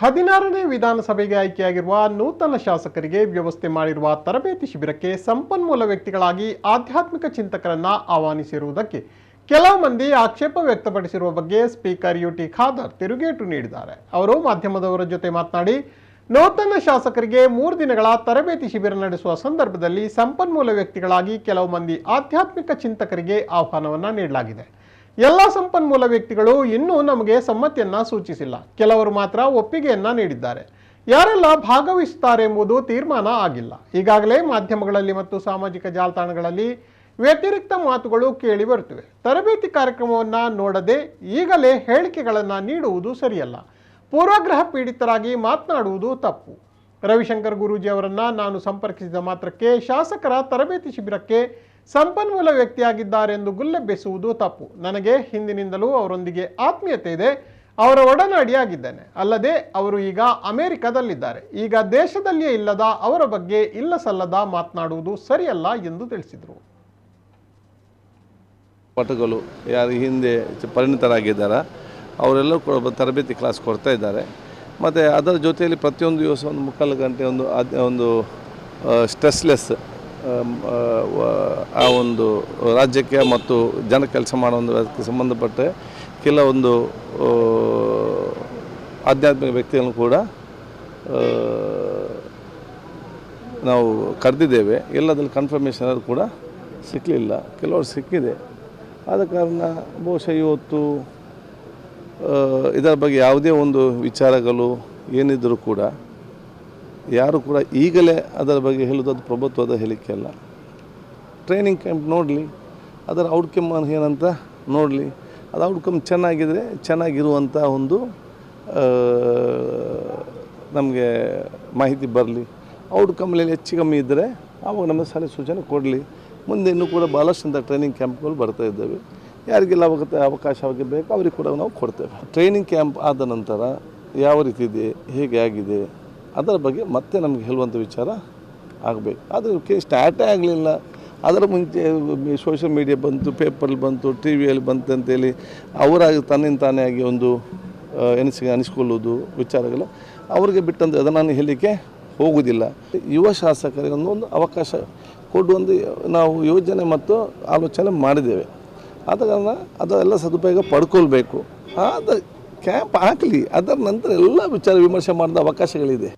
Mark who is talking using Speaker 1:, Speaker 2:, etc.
Speaker 1: 16ನೇ ವಿಧಾನಸಭೆಗೆ ಆಯ್ಕೆಯಾಗಿರುವ ನೂತನ ಶಾಸಕರಿಗೆ ವ್ಯವಸ್ಥೆ ಮಾಡಿರುವ ತರಬೇತಿ ಶಿಬಿರಕ್ಕೆ ಸಂಪನ್ಮೂಲ ವ್ಯಕ್ತಿಗಳಾಗಿ ಆಧ್ಯಾತ್ಮಿಕ ಚಿಂತಕರನ್ನ ಆಹ್ವಾನಿಸಿರುವುದಕ್ಕೆ ಕೆಲವು ಮಂದಿ ಆಕ್ಷೇಪ ವ್ಯಕ್ತಪಡಿಸಿರುವ ಬಗ್ಗೆ ಸ್ಪೀಕರ್ ಯುಟಿ ಖಾದರ್ ತಿರುಗೇಟು ನೀಡಿದ್ದಾರೆ. ಅವರು ಮಾಧ್ಯಮದವರ ಜೊತೆ ಮಾತನಾಡಿ, ನೂತನ ಶಾಸಕರಿಗೆ 3 ದಿನಗಳ ತರಬೇತಿ ಶಿಬಿರ ನಡೆಸುವ ಸಂದರ್ಭದಲ್ಲಿ ಸಂಪನ್ಮೂಲ ವ್ಯಕ್ತಿಗಳಾಗಿ ಕೆಲವು ಮಂದಿ ಆಧ್ಯಾತ್ಮಿಕ ಚಿಂತಕರಿಗೆ ಆಹ್ವಾನವನ್ನ ನೀಡಲಾಗಿದೆ. ಎಲ್ಲ ಸಂಪನ್ಮೂಲ ವ್ಯಕ್ತಿಗಳು ಇನ್ನೂ ನಮಗೆ ಸಮ್ಮತಿಯನ್ನ ಸೂಚಿಸಿಲ್ಲ. ಕೆಲವರು ಮಾತ್ರ ಒಪ್ಪಿಗೆಯನ್ನ ನೀಡಿದ್ದಾರೆ. ಯಾರೆಲ್ಲ ಭಾಗವಹಿಸುತ್ತಾರೆ ಎಂಬುದು ತೀರ್ಮಾನ ಆಗಿಲ್ಲ. ಈಗಾಗಲೇ ಮಾಧ್ಯಮಗಳಲ್ಲಿ ಮತ್ತು ಸಾಮಾಜಿಕ ಜಾಲತಾಣಗಳಲ್ಲಿ ವ್ಯತಿರಿಕ್ತ ಮಾತುಗಳು ಕೇಳಿ ಬರುತ್ತಿವೆ. ತರಬೇತಿ ಕಾರ್ಯಕ್ರಮವನ್ನ ನೋಡದೆ ಈಗಲೇ ಹೇಳಿಕೆಗಳನ್ನು ನೀಡುವುದು ಸರಿಯಲ್ಲ. ಪೂರ್ವಗ್ರಹ ಪೀಡಿತರಾಗಿ ಮಾತನಾಡುವುದು ತಪ್ಪು. ರವಿಶಂಕರ್ ಗುರೂಜಿ ಅವರನ್ನ ನಾನು ಸಂಪರ್ಕಿಸಿದ ಮಾತ್ರಕ್ಕೆ ಶಾಸಕರ ತರಬೇತಿ ಶಿಬಿರಕ್ಕೆ ಸಂಪನ್ಮೂಲ ವ್ಯಕ್ತಿಯಾಗಿದ್ದಾರೆ ಎಂದು ಗುಲ್ಲೆಬ್ಬಿಸುವುದು ತಪ್ಪು. ನನಗೆ ಹಿಂದಿನಿಂದಲೂ ಅವರೊಂದಿಗೆ ಆತ್ಮೀಯತೆ ಇದೆ. ಅವರ ಒಡನಾಡಿಯಾಗಿದ್ದೇನೆ. ಅಲ್ಲದೆ ಅವರು ಈಗ ಅಮೆರಿಕದಲ್ಲಿದ್ದಾರೆ. ಈಗ ದೇಶದಲ್ಲಿಯೇ ಇಲ್ಲದ ಅವರ ಬಗ್ಗೆ ಇಲ್ಲ ಸಲ್ಲದ ಮಾತನಾಡುವುದು ಸರಿಯಲ್ಲ ಎಂದು ತಿಳಿಸಿದರು.
Speaker 2: ಪಟುಗಳು ಯಾರು ಹಿಂದೆ ಪರಿಣಿತರಾಗಿದ್ದಾರೆ ಅವರೆಲ್ಲರೂ ಕೂಡ ತರಬೇತಿ ಕ್ಲಾಸ್ ಕೊಡ್ತಾ ಇದ್ದಾರೆ. ಮತ್ತು ಅದರ ಜೊತೆಯಲ್ಲಿ ಪ್ರತಿಯೊಂದು ದಿವಸ ಒಂದು 3/4 ಗಂಟೆ ಒಂದು ಸ್ಟ್ರೆಸ್ಲೆಸ್ ಆ ಒಂದು ರಾಜ್ಯಕ್ಕೆ ಮತ್ತು ಜನ ಕೆಲಸ ಮಾಡೋ ಒಂದು ಅದಕ್ಕೆ ಸಂಬಂಧಪಟ್ಟ ಕೆಲವೊಂದು ಆಧ್ಯಾತ್ಮಿಕ ವ್ಯಕ್ತಿಗಳನ್ನು ಕೂಡ ನಾವು ಕರೆದಿದ್ದೇವೆ. ಎಲ್ಲದಲ್ಲಿ ಕನ್ಫರ್ಮೇಷನ್ ಅದು ಕೂಡ ಸಿಕ್ಕಲಿಲ್ಲ, ಕೆಲವರು ಸಿಕ್ಕಿದೆ. ಆದ ಕಾರಣ ಬಹುಶಃ ಇವತ್ತು ಇದರ ಬಗ್ಗೆ ಯಾವುದೇ ಒಂದು ವಿಚಾರಗಳು ಏನಿದ್ದರೂ ಕೂಡ ಯಾರು ಕೂಡ ಈಗಲೇ ಅದರ ಬಗ್ಗೆ ಹೇಳೋದು ಅದು ಪ್ರಭುತ್ವದ ಹೇಳಿಕೆ ಅಲ್ಲ. ಟ್ರೈನಿಂಗ್ ಕ್ಯಾಂಪ್ ನೋಡಲಿ, ಅದರ ಔಟ್ಕಮ್ ಏನಂತ ನೋಡಲಿ. ಅದು ಔಟ್ಕಮ್ ಚೆನ್ನಾಗಿದ್ದರೆ ಚೆನ್ನಾಗಿರುವಂಥ ಒಂದು ನಮಗೆ ಮಾಹಿತಿ ಬರಲಿ. ಔಟ್ಕಮ್ಲಿ ಹೆಚ್ಚು ಕಮ್ಮಿ ಇದ್ದರೆ ಆವಾಗ ನಮಗೆ ಸಲಹೆ ಸೂಚನೆ ಕೊಡಲಿ. ಮುಂದೆ ಇನ್ನೂ ಕೂಡ ಭಾಳಷ್ಟು ಟ್ರೈನಿಂಗ್ ಕ್ಯಾಂಪ್ಗಳು ಬರ್ತಾ ಇದ್ದಾವೆ. ಯಾರಿಗೆಲ್ಲ ಅವಕಾಶ ಬೇಕು ಅವ್ರಿಗೆ ಕೂಡ ನಾವು ಕೊಡ್ತೇವೆ. ಟ್ರೈನಿಂಗ್ ಕ್ಯಾಂಪ್ ಆದ ನಂತರ ಯಾವ ರೀತಿ ಇದೆ, ಹೇಗೆ ಆಗಿದೆ ಅದರ ಬಗ್ಗೆ ಮತ್ತೆ ನಮಗೆ ಹೇಳುವಂಥ ವಿಚಾರ ಆಗಬೇಕು. ಆದರೆ ಸ್ಟಾರ್ಟೇ ಆಗಲಿಲ್ಲ. ಅದರ ಮುಂಚೆ ಸೋಷಿಯಲ್ ಮೀಡಿಯಾ ಬಂತು, ಪೇಪರಲ್ಲಿ ಬಂತು, ಟಿ ವಿಯಲ್ಲಿ ಬಂತು ಅಂತೇಳಿ ಅವರಾಗಿ ತನ್ನಿಂದ ತಾನೇ ಆಗಿ ಒಂದು ಅನಿಸ್ಕೊಳ್ಳೋದು ವಿಚಾರಗಳು ಅವ್ರಿಗೆ ಬಿಟ್ಟಂತೆ ಅದನ್ನು ನಾನು ಹೇಳಲಿಕ್ಕೆ ಹೋಗುವುದಿಲ್ಲ. ಯುವ ಶಾಸಕರಿಗೆ ಒಂದು ಅವಕಾಶ ಕೊಡುವಂದು ನಾವು ಯೋಜನೆ ಮತ್ತು ಆಲೋಚನೆ ಮಾಡಿದ್ದೇವೆ. ಆದ ಕಾರಣ ಅದೆಲ್ಲ ಸದುಪಯೋಗ ಪಡ್ಕೊಳ್ಬೇಕು. ಅದು ಕ್ಯಾಂಪ್ ಹಾಕಲಿ, ಅದರ ನಂತರ ಎಲ್ಲ ವಿಚಾರ ವಿಮರ್ಶೆ ಮಾಡಿದ ಅವಕಾಶಗಳಿದೆ.